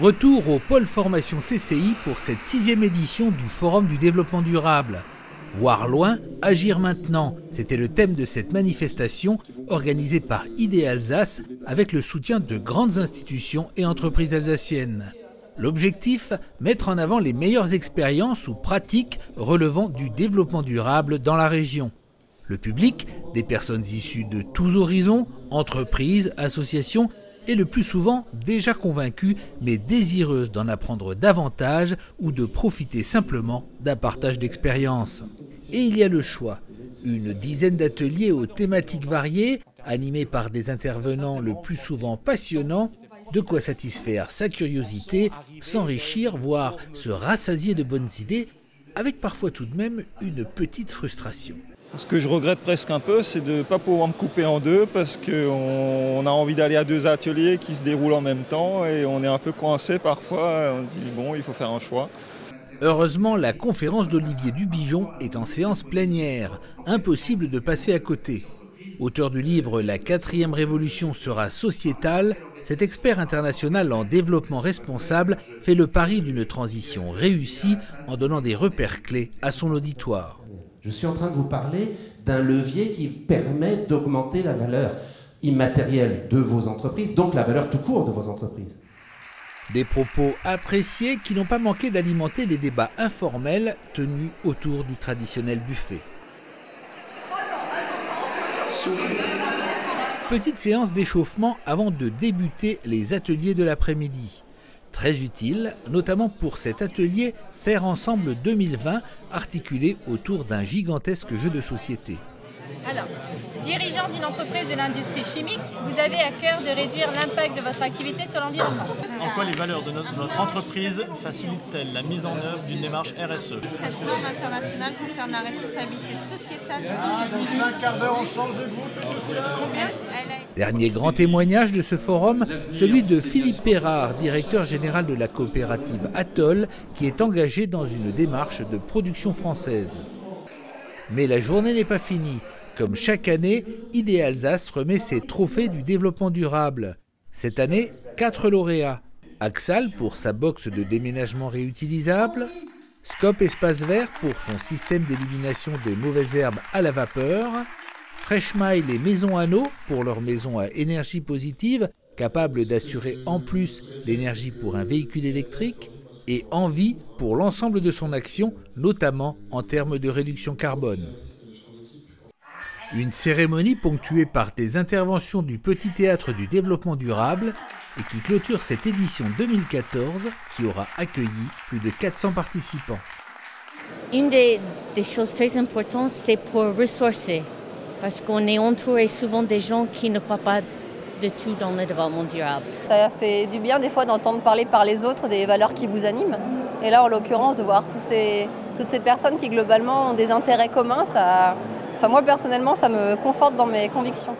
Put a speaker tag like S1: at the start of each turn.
S1: Retour au pôle formation CCI pour cette 6e édition du Forum du développement durable. Voir loin, agir maintenant, c'était le thème de cette manifestation organisée par IDEA Alsace avec le soutien de grandes institutions et entreprises alsaciennes. L'objectif, mettre en avant les meilleures expériences ou pratiques relevant du développement durable dans la région. Le public, des personnes issues de tous horizons, entreprises, associations, et le plus souvent déjà convaincues mais désireuses d'en apprendre davantage ou de profiter simplement d'un partage d'expériences. Et il y a le choix. Une dizaine d'ateliers aux thématiques variées, animés par des intervenants le plus souvent passionnants, de quoi satisfaire sa curiosité, s'enrichir, voire se rassasier de bonnes idées, avec parfois tout de même une petite frustration.
S2: Ce que je regrette presque un peu, c'est de ne pas pouvoir me couper en deux parce qu'on a envie d'aller à 2 ateliers qui se déroulent en même temps et on est un peu coincé parfois. On dit bon, il faut faire un choix.
S1: Heureusement, la conférence d'Olivier Dubigeon est en séance plénière. Impossible de passer à côté. Auteur du livre « La 4e révolution sera sociétale », cet expert international en développement responsable fait le pari d'une transition réussie en donnant des repères clés à son auditoire.
S3: Je suis en train de vous parler d'un levier qui permet d'augmenter la valeur immatérielle de vos entreprises, donc la valeur tout court de vos entreprises.
S1: Des propos appréciés qui n'ont pas manqué d'alimenter les débats informels tenus autour du traditionnel buffet. Petite séance d'échauffement avant de débuter les ateliers de l'après-midi. Très utile, notamment pour cet atelier Faire ensemble 2020, articulé autour d'un gigantesque jeu de société.
S4: Alors, dirigeant d'une entreprise de l'industrie chimique, vous avez à cœur de réduire l'impact de votre activité sur l'environnement.
S5: En quoi les valeurs de notre entreprise facilitent-elles la mise en œuvre d'une démarche RSE?
S6: Cette norme internationale concerne la responsabilité sociétale des organisations.
S5: 5 quarts d'heure, on change de groupe.
S6: Combien ?
S1: Dernier grand témoignage de ce forum, celui de Philippe Perrard, directeur général de la coopérative Atoll, qui est engagé dans une démarche de production française. Mais la journée n'est pas finie. Comme chaque année, IDEA Alsace remet ses trophées du développement durable. Cette année, 4 lauréats. Axal pour sa box de déménagement réutilisable, Scope Espace Vert pour son système d'élimination des mauvaises herbes à la vapeur, Freshmile et Maison Anneau pour leur maison à énergie positive, capable d'assurer en plus l'énergie pour un véhicule électrique, et Envie pour l'ensemble de son action, notamment en termes de réduction carbone. Une cérémonie ponctuée par des interventions du Petit Théâtre du Développement Durable et qui clôture cette édition 2014 qui aura accueilli plus de 400 participants.
S7: Une des choses très importantes, c'est pour ressourcer, parce qu'on est entouré souvent des gens qui ne croient pas de tout dans le développement durable.
S8: Ça fait du bien des fois d'entendre parler par les autres des valeurs qui vous animent. Et là, en l'occurrence, de voir toutes ces personnes qui globalement ont des intérêts communs, moi personnellement, ça me conforte dans mes convictions.